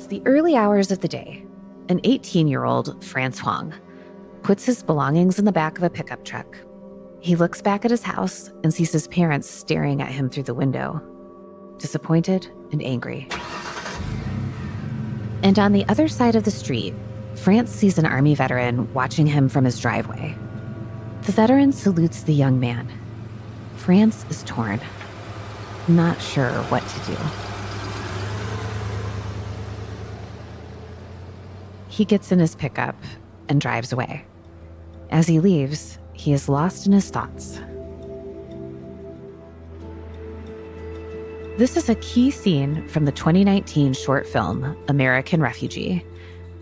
It's the early hours of the day. An 18-year-old, France Hoang, puts his belongings in the back of a pickup truck. He looks back at his house and sees his parents staring at him through the window, disappointed and angry. And on the other side of the street, France sees an Army veteran watching him from his driveway. The veteran salutes the young man. France is torn, not sure what to do. He gets in his pickup and drives away. As he leaves, he is lost in his thoughts. This is a key scene from the 2019 short film, American Refugee,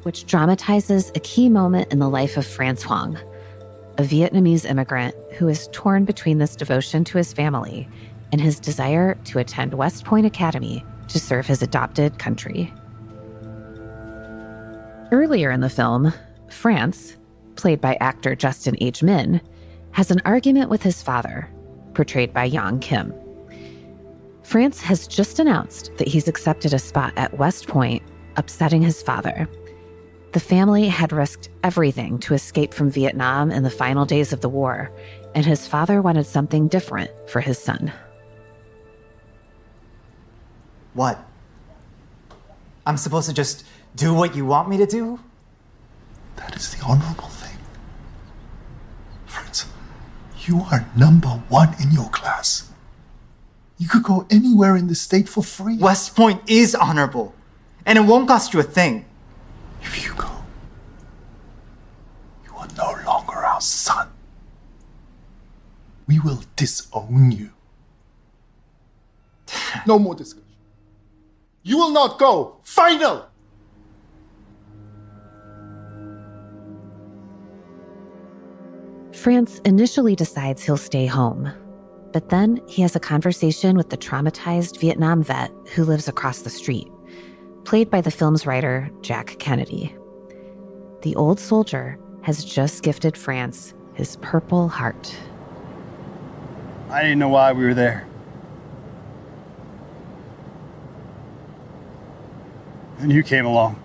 which dramatizes a key moment in the life of France Hoang, a Vietnamese immigrant who is torn between this devotion to his family and his desire to attend West Point Academy to serve his adopted country. Earlier in the film, France, played by actor Justin H. Min, has an argument with his father, portrayed by Yang Kim. France has just announced that he's accepted a spot at West Point, upsetting his father. The family had risked everything to escape from Vietnam in the final days of the war, and his father wanted something different for his son. What? I'm supposed to just do what you want me to do? That is the honorable thing. France, you are number 1 in your class. You could go anywhere in the state for free. West Point is honorable, and it won't cost you a thing. If you go, you are no longer our son. We will disown you. No more discussion. You will not go. Final! France initially decides he'll stay home, but then he has a conversation with the traumatized Vietnam vet who lives across the street, played by the film's writer, Jack Kennedy. The old soldier has just gifted France his Purple Heart. I didn't know why we were there. And you came along.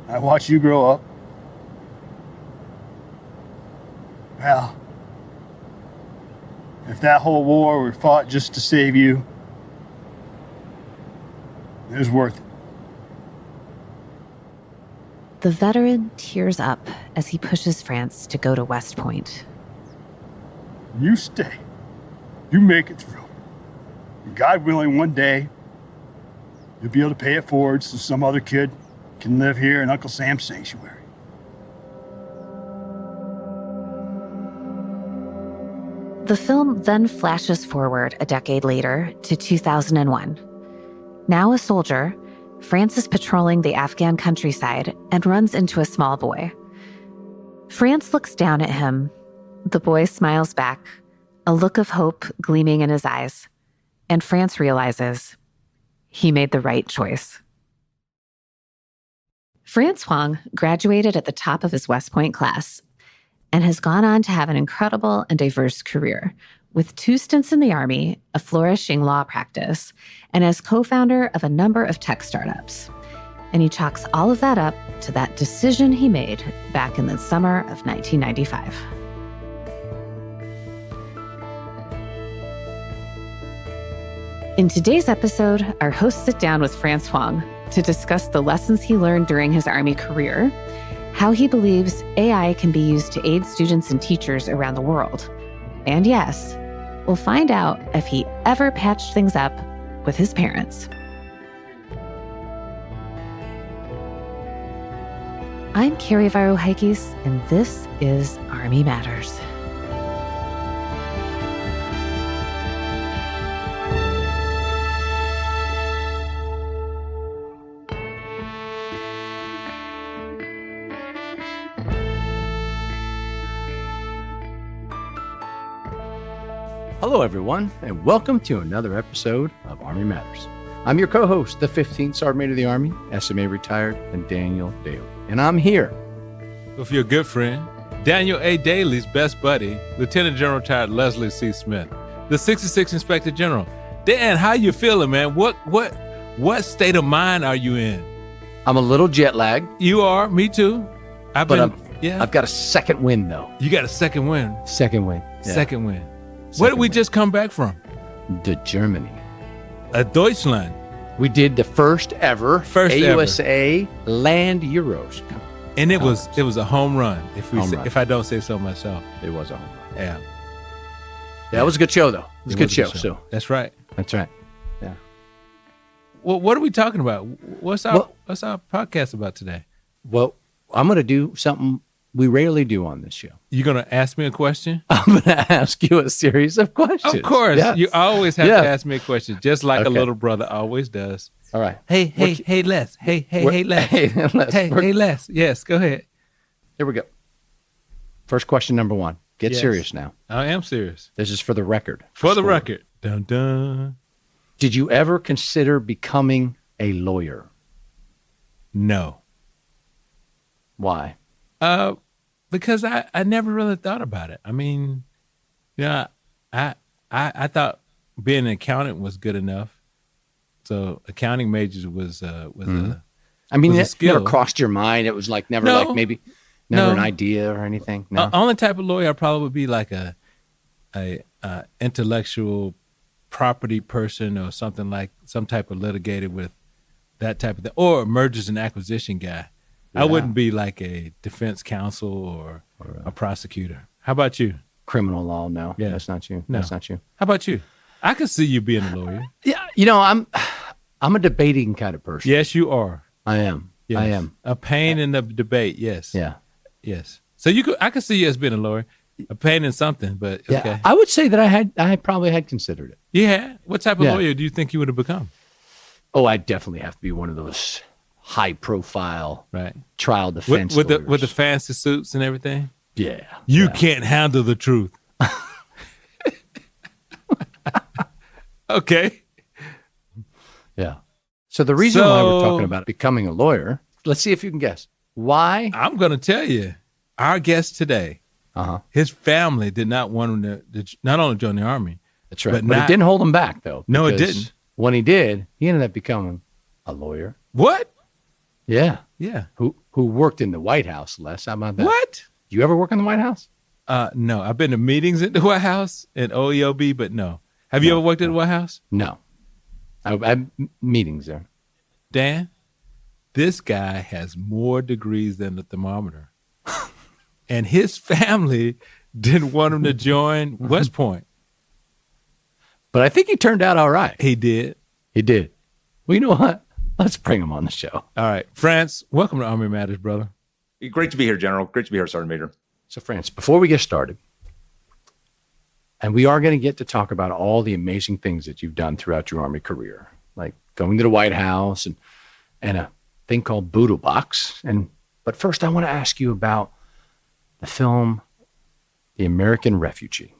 I watched you grow up. Well, if that whole war were fought just to save you, it was worth it. The veteran tears up as he pushes France to go to West Point. You stay. You make it through. And God willing, one day, you'll be able to pay it forward so some other kid can live here in Uncle Sam's sanctuary. The film then flashes forward a decade later to 2001. Now a soldier, France is patrolling the Afghan countryside and runs into a small boy. France looks down at him. The boy smiles back, a look of hope gleaming in his eyes. And France realizes he made the right choice. France Hoang graduated at the top of his West Point class and has gone on to have an incredible and diverse career, with 2 stints in the Army, a flourishing law practice, and as co-founder of a number of tech startups. And he chalks all of that up to that decision he made back in the summer of 1995. In today's episode, our hosts sit down with France Hoang to discuss the lessons he learned during his Army career, how he believes AI can be used to aid students and teachers around the world. And yes, we'll find out if he ever patched things up with his parents. I'm Carrie Varo-Heikis, and this is Army Matters. Hello, everyone, and welcome to another episode of Army Matters. I'm your co-host, the 15th Sergeant Major of the Army, SMA retired, and Daniel Dailey. And I'm here with your good friend, Daniel A. Dailey's best buddy, Lieutenant General retired Leslie C. Smith, the 66th Inspector General. Dan, how you feeling, man? What What state of mind are you in? I'm a little jet lagged, You are, me too. I've got a second win though. You got a second win. Second win. Yeah. Second win. Where did we just come back from? To Germany. Deutschland. We did the first ever AUSA Land Euros. And it was a home run. Run. If I don't say so myself. It was a home run. Yeah. That was a good show though. It was a good show. So that's right. that's right. Yeah. Well, what are we talking about? What's our podcast about today? Well, I'm going to do something we rarely do on this show. You're going to ask me a question? I'm going to ask you a series of questions. Of course. Yes. You always have to ask me a question, just like a Okay. little brother always does. All right. Hey, Les. Hey, Les. Hey, Les. Yes, go ahead. Here we go. First question number one. Get Yes. serious now. I am serious. This is for the record. For the Score. record. Dun, dun. Did you ever consider becoming a lawyer? No. Why? Because I never really thought about it. I mean, yeah, I thought being an accountant was good enough. So accounting majors was I mean, was a it skill. never crossed your mind. It was like never No. like maybe never No. an idea or anything. No. Only type of lawyer I probably would be like a intellectual property person or something, like some type of litigator with that type of thing, or a mergers and acquisition guy. I wouldn't be like a defense counsel or a prosecutor. How about you? Criminal law, no. Yeah. That's not you. No. That's not you. How about you? I could see you being a lawyer. Yeah, I'm a debating kind of person. Yes, you are. I am. Yes. I am. A pain in the debate. Yes. Yeah. Yes. So I could see you as being a lawyer. A pain in something, but Yeah. okay. I would say that I probably had considered it. Yeah. What type of Yeah. lawyer do you think you would have become? Oh, I'd definitely have to be one of those high profile Right. trial defense With lawyers. the fancy suits and everything? Yeah. You yeah. can't handle the truth. Okay. Yeah. So the reason why we're talking about becoming a lawyer, let's see if you can guess. Why? I'm going to tell you, our guest today, Uh-huh. his family did not want him to not only join the Army. That's right. But But not- it didn't hold him back, though. No, it because didn't. When he did, he ended up becoming a lawyer. What? Yeah. Yeah. Who worked in the White House, Les? How about that? What? You ever work in the White House? No, I've been to meetings at the White House and OEOB, but no. Have you ever worked at the White House? No. I had meetings there. Dan, this guy has more degrees than the thermometer. And his family didn't want him to join West Point. But I think he turned out all right. He did. He did. Well, you know what? Let's bring him on the show. All right. France, welcome to Army Matters, brother. Great to be here, General. Great to be here, Sergeant Major. So, France, before we get started, and we are going to get to talk about all the amazing things that you've done throughout your Army career, like going to the White House and a thing called BoodleBox. But first, I want to ask you about the film, The American Refugee.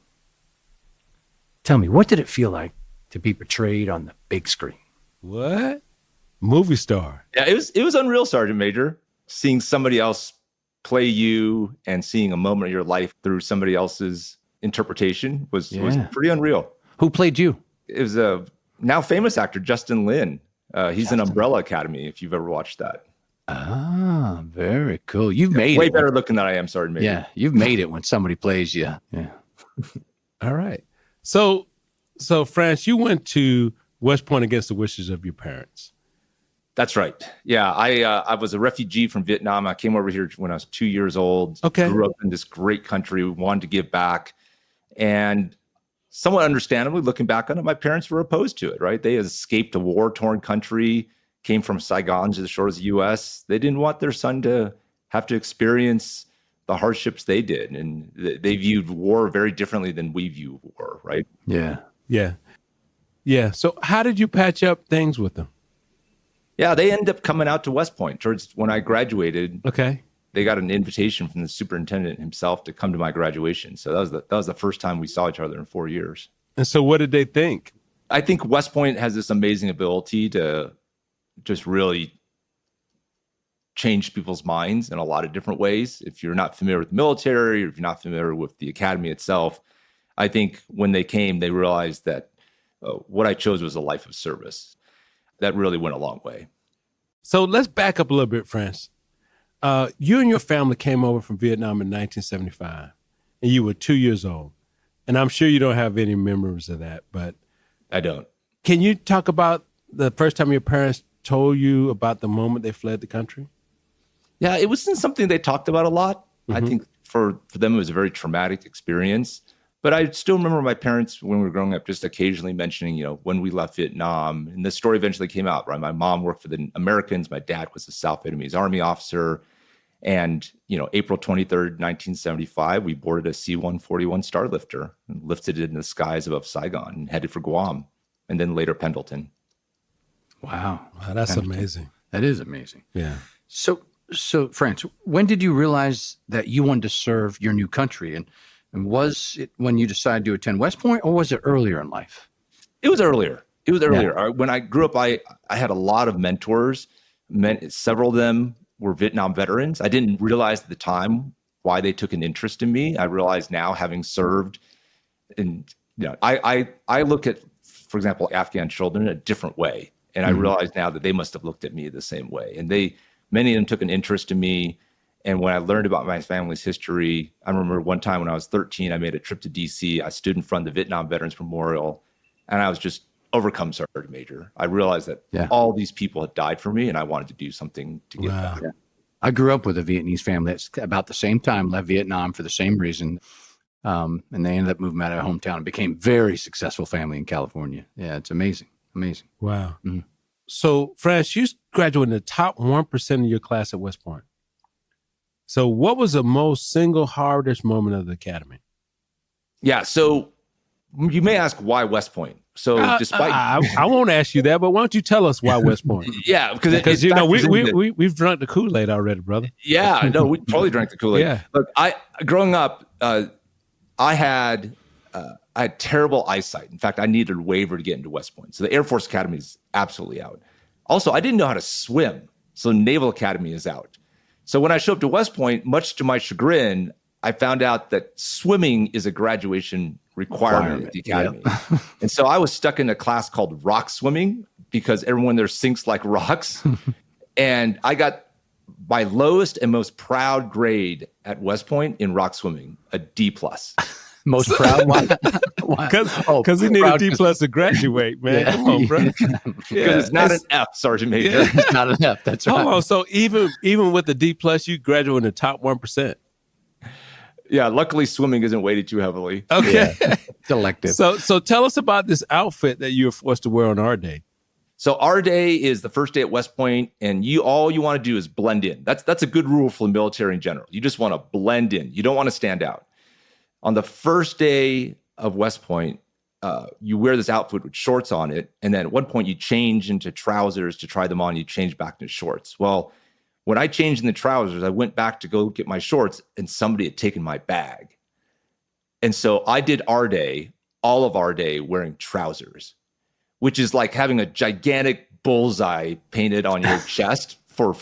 Tell me, what did it feel like to be portrayed on the big screen? What? Movie star. Yeah, it was unreal, Sergeant Major. Seeing somebody else play you and seeing a moment of your life through somebody else's interpretation was pretty unreal. Who played you? It was a now famous actor, Justin Lin. He's in Umbrella Academy, if you've ever watched that. Ah, very cool. You've made Way it. better looking than I am, Sergeant Major. Yeah, you've made it when somebody plays you. Yeah. All right. So France, you went to West Point against the wishes of your parents. That's right. Yeah, I was a refugee from Vietnam. I came over here when I was 2 years old. Okay. Grew up in this great country, wanted to give back. And somewhat understandably, looking back on it, my parents were opposed to it, right? They escaped a war-torn country, came from Saigon to the shores of the U.S. They didn't want their son to have to experience the hardships they did. And they viewed war very differently than we view war, right? Yeah. Yeah. Yeah. So how did you patch up things with them? Yeah, they ended up coming out to West Point. Towards when I graduated, Okay. they got an invitation from the superintendent himself to come to my graduation. So that was the first time we saw each other in 4 years. And so what did they think? I think West Point has this amazing ability to just really change people's minds in a lot of different ways. If you're not familiar with the military, or if you're not familiar with the academy itself, I think when they came, they realized that what I chose was a life of service. that really went a long way. So let's back up a little bit, France. You and your family came over from Vietnam in 1975, and you were 2 years old. And I'm sure you don't have any memories of that, but I don't. Can you talk about the first time your parents told you about the moment they fled the country? Yeah, it wasn't something they talked about a lot. I think for them, it was a very traumatic experience. But I still remember my parents, when we were growing up, just occasionally mentioning, when we left Vietnam. And the story eventually came out, right? My mom worked for the Americans. My dad was a South Vietnamese Army officer. And, April 23rd, 1975, we boarded a C-141 Starlifter and lifted it in the skies above Saigon and headed for Guam, and then later Pendleton. Wow. That's amazing. That is amazing. Yeah. So France, when did you realize that you wanted to serve your new country? And was it when you decided to attend West Point, or was it earlier in life? It was earlier. When I grew up, I had a lot of mentors. Several of them were Vietnam veterans. I didn't realize at the time why they took an interest in me. I realize now, having served, and I look at, for example, Afghan children in a different way. And I realize now that they must have looked at me the same way. And many of them took an interest in me. And when I learned about my family's history, I remember one time when I was 13, I made a trip to DC. I stood in front of the Vietnam Veterans Memorial, and I was just overcome Sergeant Major. I realized that all these people had died for me, and I wanted to do something to give back. Yeah. I grew up with a Vietnamese family that's about the same time left Vietnam for the same reason. And they ended up moving out of their hometown and became very successful family in California. Yeah, it's amazing. Amazing. Wow. Mm-hmm. So, France, you graduated in the top 1% of your class at West Point. So what was the most single hardest moment of the academy? Yeah, so you may ask, why West Point? So despite I won't ask you that, but why don't you tell us why West Point? Yeah, because we've drunk the Kool-Aid already, brother. Yeah, no, we totally drank the Kool-Aid. Yeah. Look, growing up, I had terrible eyesight. In fact, I needed a waiver to get into West Point. So the Air Force Academy is absolutely out. Also, I didn't know how to swim, so Naval Academy is out. So when I showed up to West Point, much to my chagrin, I found out that swimming is a graduation requirement at the academy. Yeah. And so I was stuck in a class called rock swimming because everyone there sinks like rocks. And I got my lowest and most proud grade at West Point in rock swimming, a D+. Most proud? Why? Because he needed a D+ to graduate, man. Yeah. Come on, bro. Because it's not an F, Sergeant Major. Yeah. It's not an F. That's right. Hold on. So even with the D+, you graduate in the top 1%. Yeah. Luckily, swimming isn't weighted too heavily. Okay. Yeah. It's elective. So tell us about this outfit that you were forced to wear on our day. So our day is the first day at West Point, and all you want to do is blend in. That's a good rule for the military in general. You just want to blend in. You don't want to stand out. On the first day of West Point, you wear this outfit with shorts on it. And then at one point you change into trousers to try them on. You change back into shorts. Well, when I changed in the trousers, I went back to go get my shorts and somebody had taken my bag. And so I did all of our day wearing trousers, which is like having a gigantic bullseye painted on your chest for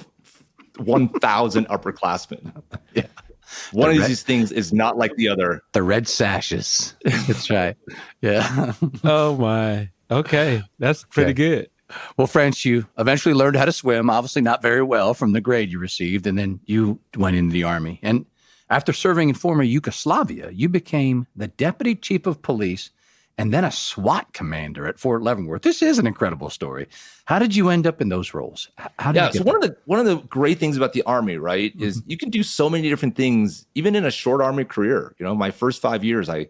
1,000 upperclassmen. Yeah. One of these things is not like the other. The red sashes. That's right. Yeah. Oh, my. Okay. That's pretty good. Well, France, you eventually learned how to swim, obviously not very well from the grade you received, and then you went into the Army. And after serving in former Yugoslavia, you became the Deputy Chief of Police and then a SWAT commander at Fort Leavenworth. This is an incredible story. How did you end up in those roles? So one of the great things about the Army, right, is you can do so many different things, even in a short Army career. My first 5 years, I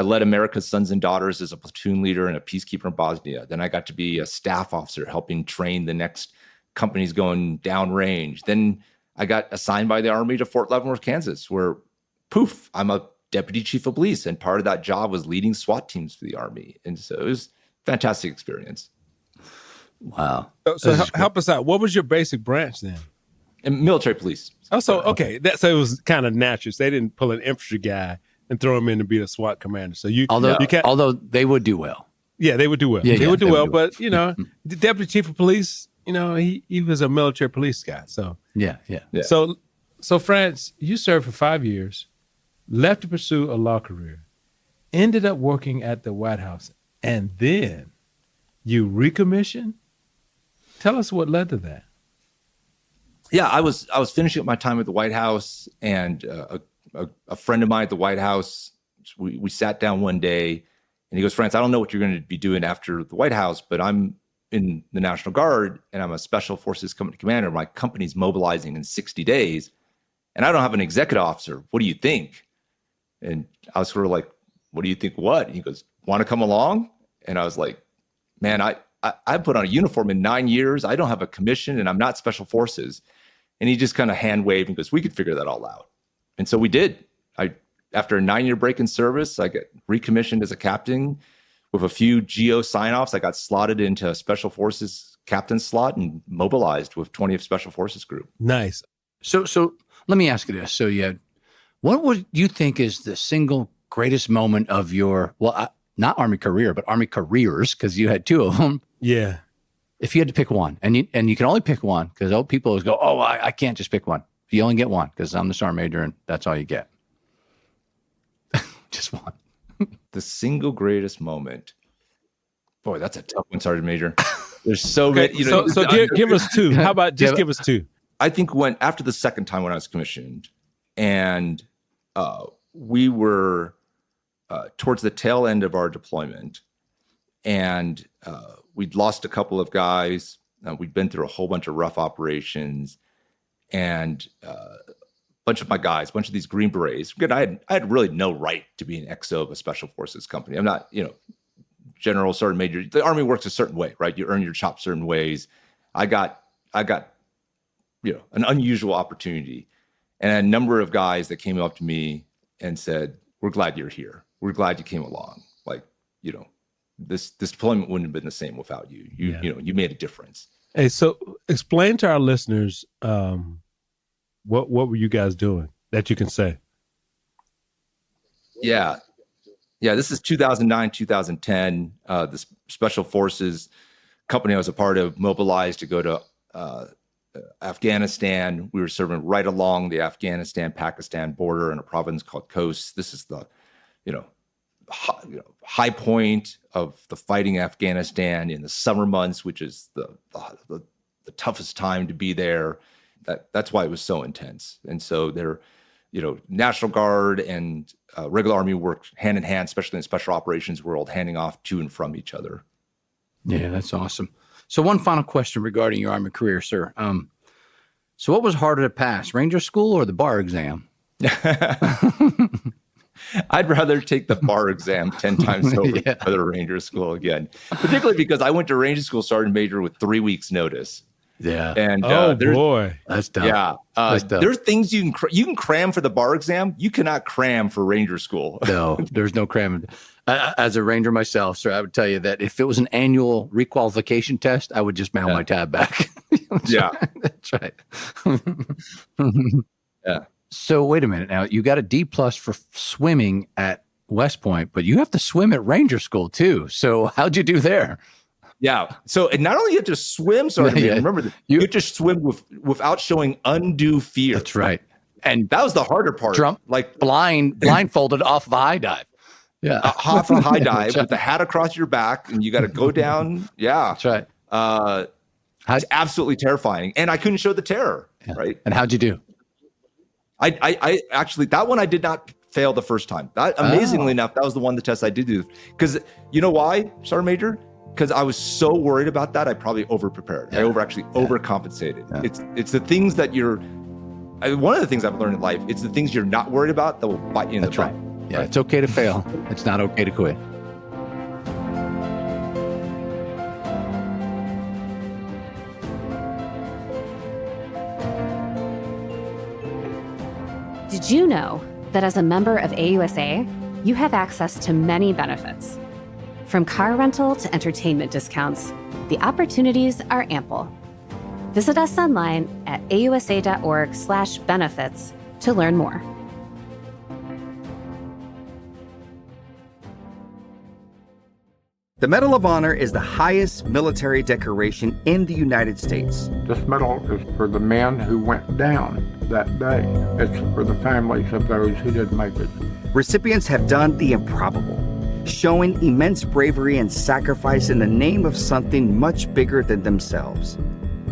led America's Sons and Daughters as a platoon leader and a peacekeeper in Bosnia. Then I got to be a staff officer helping train the next companies going downrange. Then I got assigned by the Army to Fort Leavenworth, Kansas, where, poof, I'm a Deputy Chief of Police. And part of that job was leading SWAT teams for the Army. And so it was a fantastic experience. Wow. So help us out. What was your basic branch then? And military police. Oh, so, okay. So it was kind of natural. So they didn't pull an infantry guy and throw him in to be a SWAT commander. So although they would do well. Yeah, they would do well. They would do well. But, the Deputy Chief of Police, he was a military police guy. So yeah. So France, you served for 5 years, left to pursue a law career, ended up working at the White House, and then you recommissioned Tell us what led to that. Yeah, I was finishing up my time at the White House, and a friend of mine at the White House, we sat down one day, and he goes, France, I don't know what you're going to be doing after the White House, but I'm in the National Guard, and I'm a Special Forces Company commander. My company's mobilizing in 60 days, and I don't have an executive officer. What do you think? And I was sort of like, what do you think what? And he goes, want to come along? And I was like, man, I put on a uniform in 9 years. I don't have a commission, and I'm not Special Forces. And he just kind of hand waved and goes, we could figure that all out. And so we did. After a 9-year break in service, I got recommissioned as a captain with a few GO sign-offs. I got slotted into a Special Forces captain slot and mobilized with 20th Special Forces Group. Nice. So let me ask you this. So what would you think is the single greatest moment of your, not Army career, but Army careers, because you had 2 of them. Yeah. If you had to pick one, and you can only pick one, because people always go, I can't just pick one. You only get one, because I'm the sergeant major, and that's all you get. Just one. The single greatest moment. Boy, that's a tough one, Sergeant Major. There's so many. So give us 2. How about just give us 2? I think after the second time when I was commissioned, and we were towards the tail end of our deployment, and we'd lost a couple of guys. We'd been through a whole bunch of rough operations, and bunch of my guys, a bunch of these Green Berets. Good, I had really no right to be an XO of a Special Forces company. I'm not, General, Sergeant Major. The Army works a certain way, right? You earn your chops certain ways. I got, an unusual opportunity, and a number of guys that came up to me and said, "We're glad you're here. We're glad you came along. Like, this deployment wouldn't have been the same without you. You made a difference." Hey, so explain to our listeners, what were you guys doing that you can say? Yeah. This is 2009, 2010. The Special Forces company I was a part of mobilized to go to Afghanistan. We were serving right along the Afghanistan-Pakistan border in a province called Khost. This is the, high point of the fighting in Afghanistan in the summer months, which is the toughest time to be there. That's why it was so intense. And so they're, National Guard and regular Army worked hand in hand, especially in special operations world, handing off to and from each other. Yeah, that's awesome. So one final question regarding your Army career, sir. So what was harder to pass, Ranger School or the bar exam? I'd rather take the bar exam 10 times over for the Ranger School again, particularly because I went to Ranger School Sergeant Major with 3 weeks notice. Yeah. And boy, that's tough. Yeah. There's things you can cram for the bar exam. You cannot cram for Ranger School. No, there's no cramming. As a Ranger myself, sir, I would tell you that if it was an annual requalification test, I would just mail my tab back. That's right. Yeah. So wait a minute now. You got a D+ for swimming at West Point, but you have to swim at Ranger School too. So how'd you do there? Yeah. So and not only you have to swim, remember that you have to swim without showing undue fear. That's right. And that was the harder part. Blindfolded off of a high dive. Yeah. Off a high dive with the hat across your back, and you got to go down. Yeah. That's right. It's absolutely terrifying. And I couldn't show the terror. Yeah. Right. And how'd you do? I actually, that one I did not fail the first time. Amazingly enough, that was the one the test I did do. Because you know why, Sergeant Major? Because I was so worried about that, I probably over-prepared. I overcompensated. Yeah. It's the things that one of the things I've learned in life, it's the things you're not worried about that will bite you in the butt. Right. Yeah, right? It's okay to fail. It's not okay to quit. Did you know that as a member of AUSA, you have access to many benefits? From car rental to entertainment discounts, the opportunities are ample. Visit us online at ausa.org/benefits to learn more. The Medal of Honor is the highest military decoration in the United States. This medal is for the men who went down that day. It's for the families of those who didn't make it. Recipients have done the improbable, showing immense bravery and sacrifice in the name of something much bigger than themselves.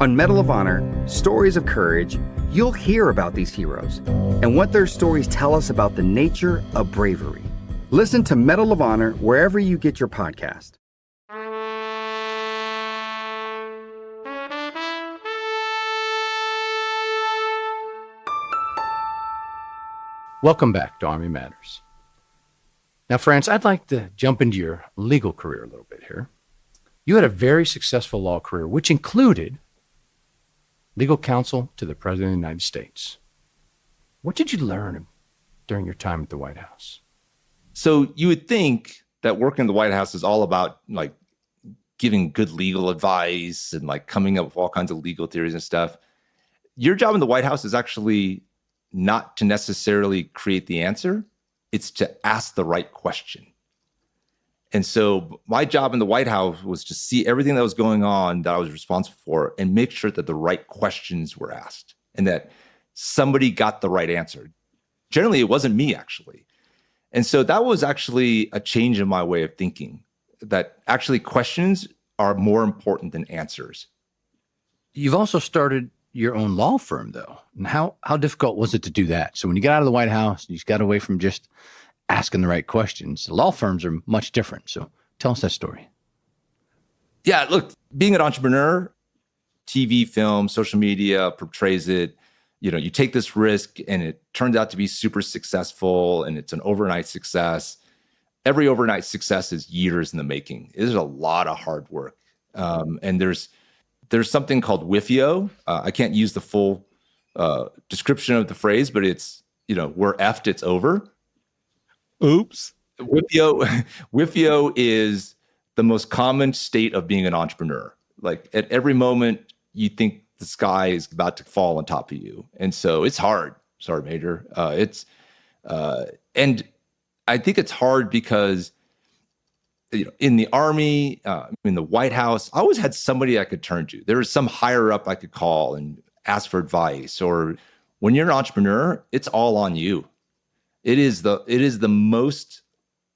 On Medal of Honor, Stories of Courage, you'll hear about these heroes and what their stories tell us about the nature of bravery. Listen to Medal of Honor wherever you get your podcast. Welcome back to Army Matters. Now, France, I'd like to jump into your legal career a little bit here. You had a very successful law career, which included legal counsel to the President of the United States. What did you learn during your time at the White House? So you would think that working in the White House is all about like giving good legal advice and like coming up with all kinds of legal theories and stuff. Your job in the White House is actually not to necessarily create the answer. It's to ask the right question. And so my job in the White House was to see everything that was going on that I was responsible for and make sure that the right questions were asked and that somebody got the right answer. Generally, it wasn't me, actually. And so that was actually a change in my way of thinking, that actually questions are more important than answers. You've also started your own law firm, though. And how difficult was it to do that? So when you got out of the White House, you got away from just asking the right questions. The law firms are much different. So tell us that story. Yeah, look, being an entrepreneur, TV, film, social media portrays it. You know, you take this risk and it turns out to be super successful and it's an overnight success. Every overnight success is years in the making. It is a lot of hard work. And there's something called WIFIO. I can't use the full description of the phrase, but it's, you know, we're effed, it's over. Oops. WIFIO is the most common state of being an entrepreneur. Like at every moment you think the sky is about to fall on top of you. And so it's hard. Sorry, Major. And I think it's hard because, you know, in the Army, in the White House, I always had somebody I could turn to. There was some higher up I could call and ask for advice. Or when you're an entrepreneur, it's all on you. It is the most,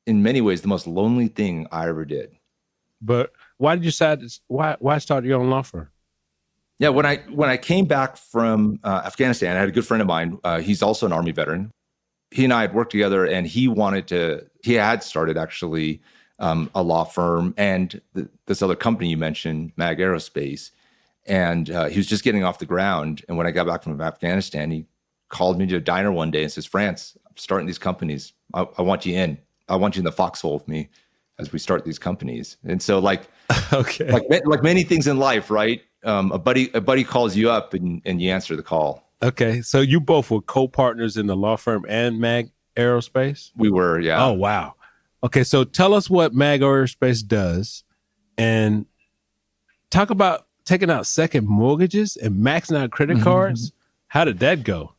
in many ways, the most lonely thing I ever did. But why did you decide? Why start your own law firm? Yeah, when I came back from Afghanistan, I had a good friend of mine. He's also an Army veteran. He and I had worked together, and he had started actually a law firm and this other company you mentioned, MAG Aerospace. And he was just getting off the ground. And when I got back from Afghanistan, he called me to a diner one day and says, France, I'm starting these companies. I want you in. I want you in the foxhole with me as we start these companies. And so like many things in life, right? A buddy calls you up and you answer the call. Okay. So you both were co-partners in the law firm and MAG Aerospace? We were, yeah. Oh, wow. Okay. So tell us what MAG Aerospace does and talk about taking out second mortgages and maxing out credit cards. How did that go?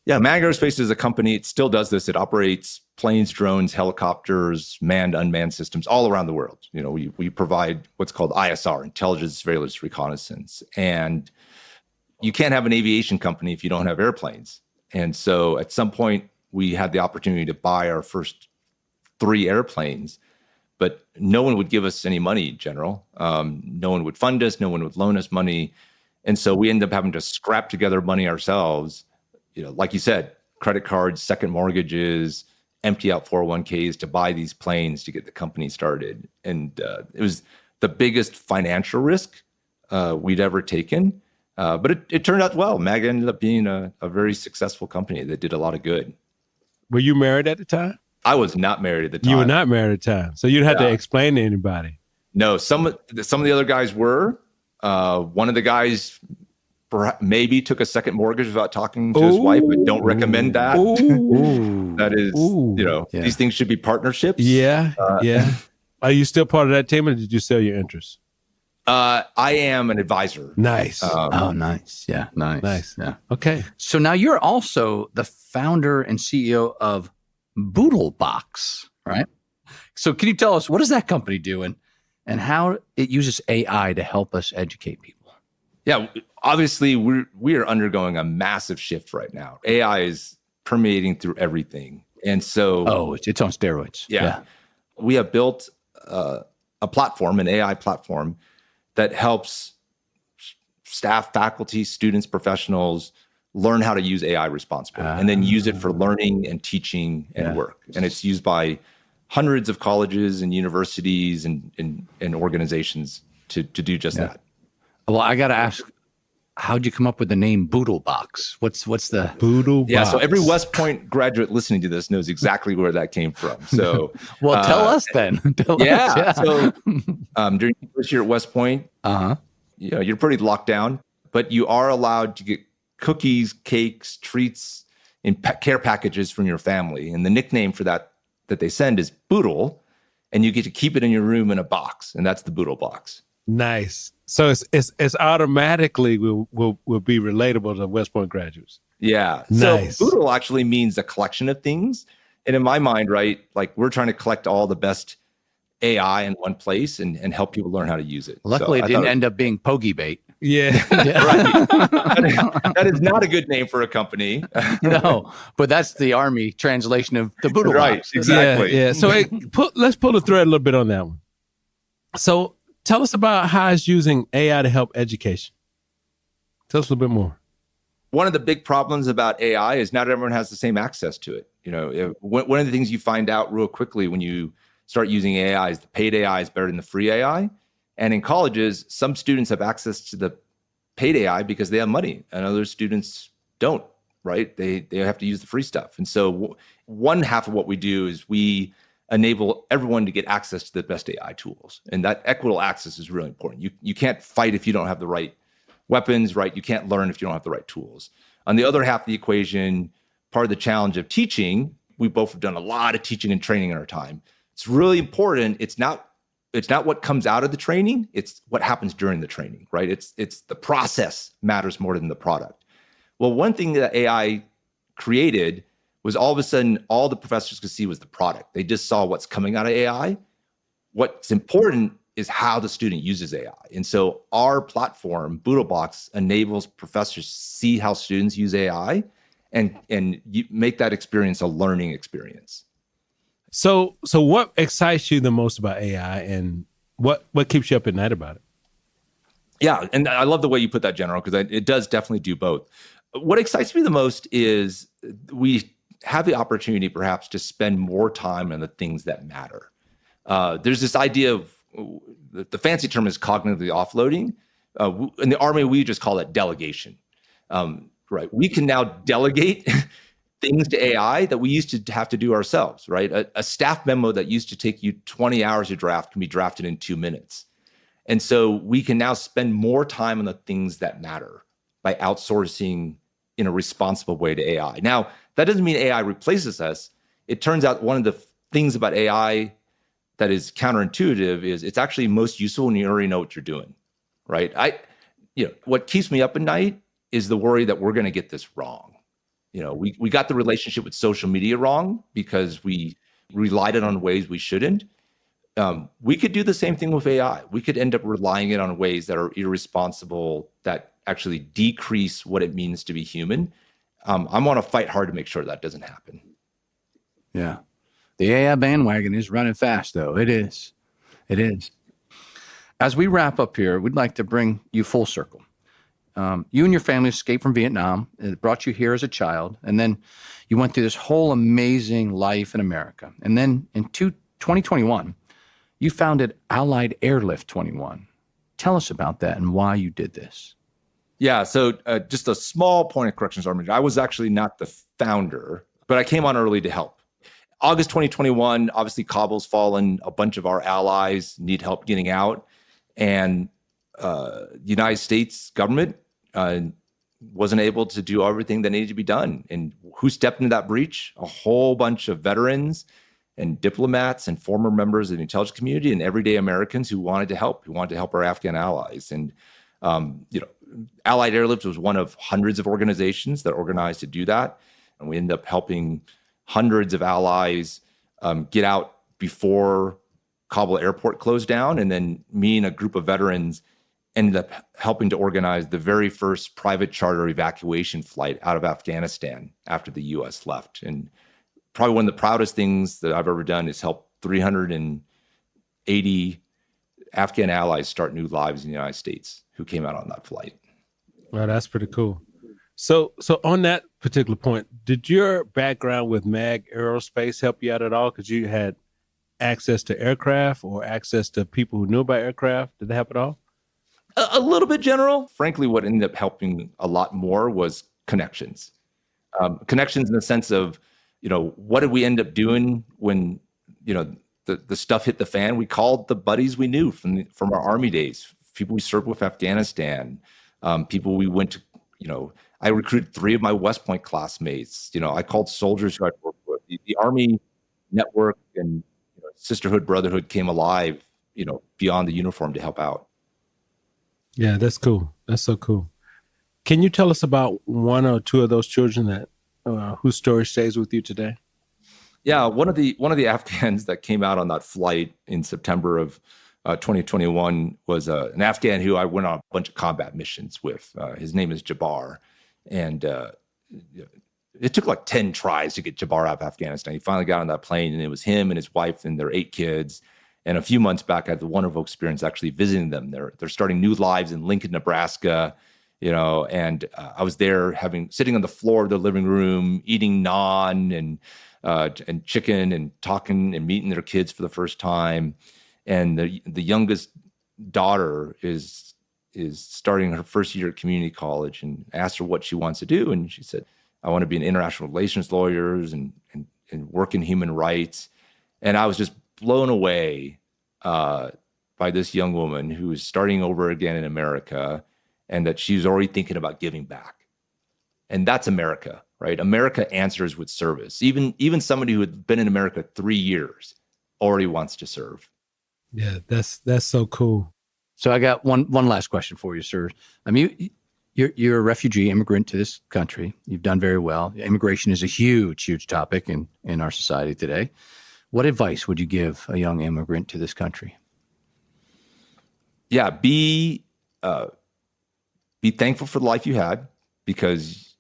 Yeah, MAG Aerospace is a company. It still does this. It operates planes, drones, helicopters, manned, unmanned systems all around the world. You know, we provide what's called ISR, intelligence, surveillance, reconnaissance. And you can't have an aviation company if you don't have airplanes. And so at some point, we had the opportunity to buy our first 3 airplanes, but no one would give us any money in general. No one would fund us. No one would loan us money. And so we ended up having to scrap together money ourselves. You know, like you said, credit cards, second mortgages, empty out 401ks to buy these planes to get the company started. And it was the biggest financial risk we'd ever taken. But it turned out well. MAG ended up being a very successsul company that did a lot of good. Were you married at the time? I was not married at the time. You were not married at the time. So you'd have to explain to anybody. No, some of the other guys were. One of the guys maybe took a second mortgage without talking to his wife, but don't recommend that. That is, these things should be partnerships. Yeah, yeah. Are you still part of that team or did you sell your interest? I am an advisor. Nice. Nice. Yeah, nice. Yeah. Okay. So now you're also the founder and CEO of BoodleBox, right? So can you tell us, what does that company do and how it uses AI to help us educate people? Yeah, obviously we are undergoing a massive shift right now. AI is permeating through everything. And so it's on steroids. Yeah. we have built a platform, an AI platform, that helps staff, faculty, students, professionals learn how to use AI responsibly and then use it for learning and teaching and work. And it's used by hundreds of colleges and universities and organizations to do just that. Well, I got to ask, how'd you come up with the name BoodleBox? What's the BoodleBox? Yeah, so every West Point graduate listening to this knows exactly where that came from. So, well, tell us then. Tell us. So during your first year at West Point, you're pretty locked down, but you are allowed to get cookies, cakes, treats, and care packages from your family. And the nickname for that they send is Boodle, and you get to keep it in your room in a box, and that's the BoodleBox. Nice. So it's automatically will be relatable to West Point graduates. Yeah. Nice. So Boodle actually means a collection of things. And in my mind, right, like we're trying to collect all the best AI in one place and help people learn how to use it. Luckily, so it didn't end up being Pogey Bait. Yeah. Right. That is not a good name for a company. No, but that's the Army translation of the BoodleBox. Right, exactly. Yeah. So let's pull the thread a little bit on that one. So tell us about how it's using AI to help education. Tell us a little bit more. One of the big problems about AI is not everyone has the same access to it. One of the things you find out real quickly when you start using AI is the paid AI is better than the free AI. And in colleges, some students have access to the paid AI because they have money, and other students don't, right? They have to use the free stuff. And so one half of what we do is we enable everyone to get access to the best AI tools. And that equitable access is really important. You can't fight if you don't have the right weapons, right? You can't learn if you don't have the right tools. On the other half of the equation, part of the challenge of teaching, we both have done a lot of teaching and training in our time. It's really important. It's not what comes out of the training, it's what happens during the training, right? It's the process matters more than the product. Well, one thing that AI created was all of a sudden, all the professors could see was the product. They just saw what's coming out of AI. What's important is how the student uses AI. And so our platform, BoodleBox, enables professors to see how students use AI and you make that experience a learning experience. So what excites you the most about AI, and what keeps you up at night about it? Yeah, and I love the way you put that, General, because it does definitely do both. What excites me the most is we have the opportunity perhaps to spend more time on the things that matter. There's this idea of, the fancy term is cognitively offloading. In the Army, we just call it delegation. Right? We can now delegate things to AI that we used to have to do ourselves, right? A staff memo that used to take you 20 hours to draft can be drafted in 2 minutes. And so we can now spend more time on the things that matter by outsourcing in a responsible way to AI. Now, that doesn't mean AI replaces us. It turns out one of the things about AI that is counterintuitive is it's actually most useful when you already know what you're doing, right? What keeps me up at night is the worry that we're going to get this wrong. We got the relationship with social media wrong because we relied it on ways we shouldn't. We could do the same thing with AI. We could end up relying it on ways that are irresponsible, that actually decrease what it means to be human. I want to fight hard to make sure that doesn't happen. Yeah. The AI bandwagon is running fast, though. It is. It is. As we wrap up here, we'd like to bring you full circle. You and your family escaped from Vietnam. It brought you here as a child. And then you went through this whole amazing life in America. And then in 2021, you founded Allied Airlift 21. Tell us about that and why you did this. Yeah, so just a small point of correction, Sergeant. I was actually not the founder, but I came on early to help. August 2021, obviously Kabul's fallen. A bunch of our allies need help getting out. And the United States government wasn't able to do everything that needed to be done. And who stepped into that breach? A whole bunch of veterans and diplomats and former members of the intelligence community and everyday Americans who wanted to help our Afghan allies. And, Allied Airlift was one of hundreds of organizations that organized to do that. And we ended up helping hundreds of allies get out before Kabul airport closed down. And then me and a group of veterans ended up helping to organize the very first private charter evacuation flight out of Afghanistan after the U.S. left. And probably one of the proudest things that I've ever done is help 380 Afghan allies start new lives in the United States who came out on that flight. Well, that's pretty cool. So on that particular point, did your background with MAG Aerospace help you out at all? Because you had access to aircraft or access to people who knew about aircraft? Did that help at all? A little bit general. Frankly, what ended up helping a lot more was connections. Connections in the sense of, what did we end up doing when, the stuff hit the fan? We called the buddies we knew from our Army days, people we served with Afghanistan, people we went to, I recruited 3 of my West Point classmates. I called soldiers who I'd worked with. The Army network and sisterhood, brotherhood came alive, beyond the uniform to help out. Yeah, that's cool. That's so cool. Can you tell us about one or two of those children that whose story stays with you today? Yeah, one of the Afghans that came out on that flight in September of 2021 was an Afghan who I went on a bunch of combat missions with. His name is Jabbar, and it took like 10 tries to get Jabbar out of Afghanistan. He finally got on that plane, and it was him and his wife and their 8 kids. And a few months back, I had the wonderful experience actually visiting them. They're starting new lives in Lincoln, Nebraska. And I was there sitting on the floor of the living room, eating naan and chicken and talking and meeting their kids for the first time. And the youngest daughter is starting her first year at community college, and asked her what she wants to do. And she said, I want to be an international relations lawyer and work in human rights. And I was just blown away by this young woman who is starting over again in America, and that she's already thinking about giving back. And that's America, right? America answers with service. Even somebody who had been in America 3 years already wants to serve. Yeah, that's so cool. So I got one last question for you, sir. I mean, you're a refugee immigrant to this country. You've done very well. Immigration is a huge topic in our society today. What advice would you give a young immigrant to this country? Yeah, be thankful for the life you had, because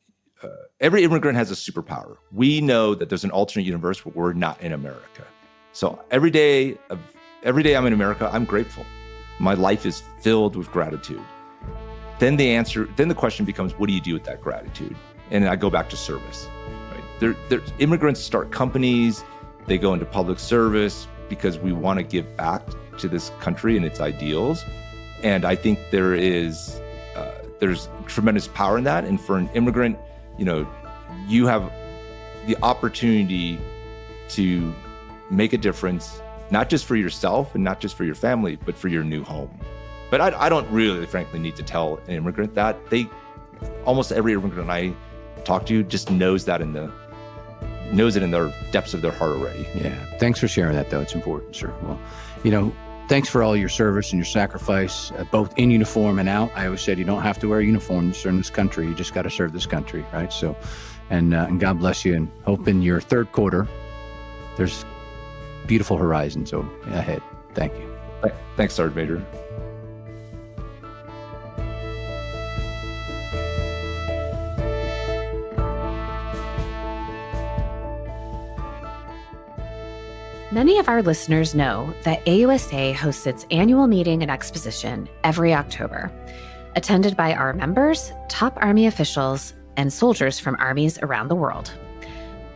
every immigrant has a superpower. We know that there's an alternate universe where we're not in America. So every day I'm in America, I'm grateful. My life is filled with gratitude. Then the question becomes, what do you do with that gratitude? And I go back to service. Right? Immigrants start companies, they go into public service because we want to give back to this country and its ideals. And I think there's tremendous power in that. And for an immigrant, you have the opportunity to make a difference, not just for yourself and not just for your family, but for your new home. But I don't really, frankly, need to tell an immigrant that. Almost every immigrant I talk to just knows it in the depths of their heart already. Yeah. Thanks for sharing that, though. It's important, sir. Well, thanks for all your service and your sacrifice, both in uniform and out. I always said you don't have to wear a uniform to serve this country. You just got to serve this country, right? So, and God bless you, and hope in your third quarter, there's beautiful horizons ahead. Thank you. Thanks, Sergeant Major. Many of our listeners know that AUSA hosts its annual meeting and exposition every October, attended by our members, top Army officials, and soldiers from armies around the world.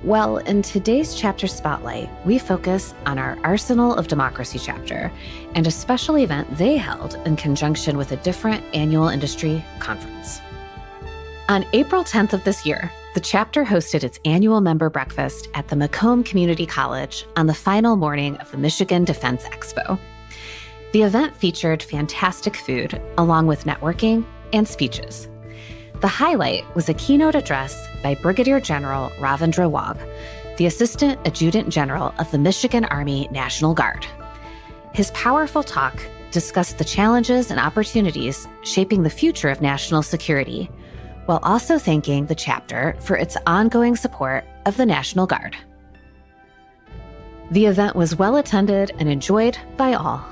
Well, in today's chapter spotlight, we focus on our Arsenal of Democracy chapter and a special event they held in conjunction with a different annual industry conference. On April 10th of this year, the chapter hosted its annual member breakfast at the Macomb Community College on the final morning of the Michigan Defense Expo. The event featured fantastic food, along with networking and speeches. The highlight was a keynote address by Brigadier General Ravindra Wagh, the Assistant Adjutant General of the Michigan Army National Guard. His powerful talk discussed the challenges and opportunities shaping the future of national security, while also thanking the chapter for its ongoing support of the National Guard. The event was well attended and enjoyed by all.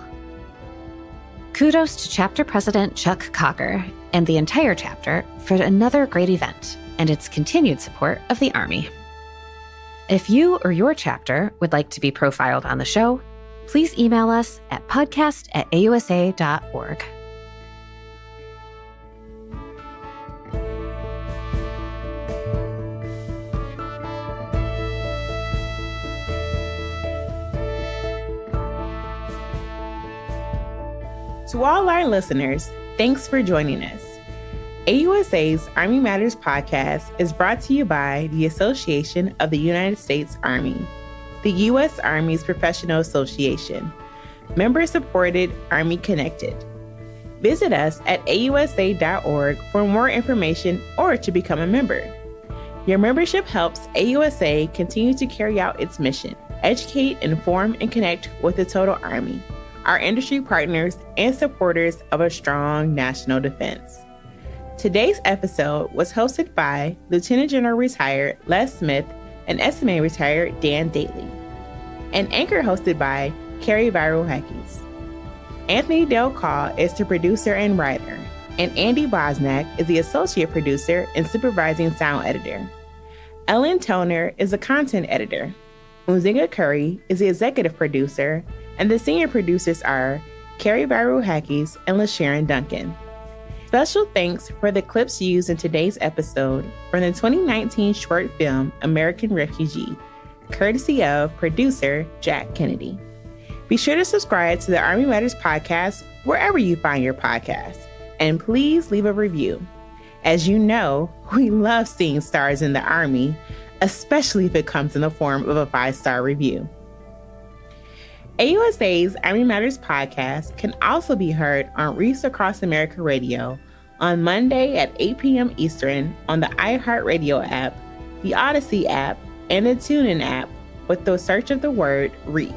Kudos to Chapter President Chuck Cocker and the entire chapter for another great event and its continued support of the Army. If you or your chapter would like to be profiled on the show, please email us at podcast@ausa.org. To all our listeners, thanks for joining us. AUSA's Army Matters podcast is brought to you by the Association of the United States Army, the U.S. Army's professional association, member-supported, Army Connected. Visit us at ausa.org for more information or to become a member. Your membership helps AUSA continue to carry out its mission, educate, inform, and connect with the total Army, our industry partners, and supporters of a strong national defense. Today's episode was hosted by Lieutenant General Retired Les Smith and SMA Retired Dan Dailey, and anchor hosted by Carrie Viral-Hackes. Anthony Del Call is the producer and writer, and Andy Bosnack is the associate producer and supervising sound editor. Ellen Toner is the content editor. Unzinga Curry is the executive producer, and the senior producers are Carrie Viral-Hackes and LaSharon Duncan. Special thanks for the clips used in today's episode from the 2019 short film American Refugee, courtesy of producer Jack Kennedy. Be sure to subscribe to the Army Matters podcast wherever you find your podcasts, and please leave a review. As you know, we love seeing stars in the Army, especially if it comes in the form of a 5-star review. AUSA's Army Matters podcast can also be heard on Reefs Across America Radio on Monday at 8 p.m. Eastern on the iHeartRadio app, the Odyssey app, and the TuneIn app with the search of the word REAP.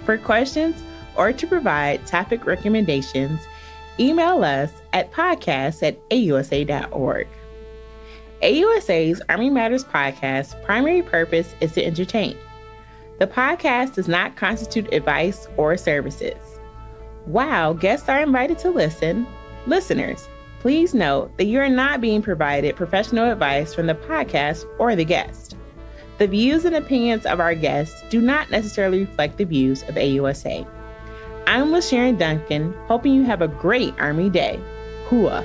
For questions or to provide topic recommendations, email us at podcast@ausa.org. AUSA's Army Matters podcast primary purpose is to entertain. The podcast does not constitute advice or services. While guests are invited to listen, listeners, please note that you are not being provided professional advice from the podcast or the guest. The views and opinions of our guests do not necessarily reflect the views of AUSA. I'm LaSharon Duncan, hoping you have a great Army day. Hooah!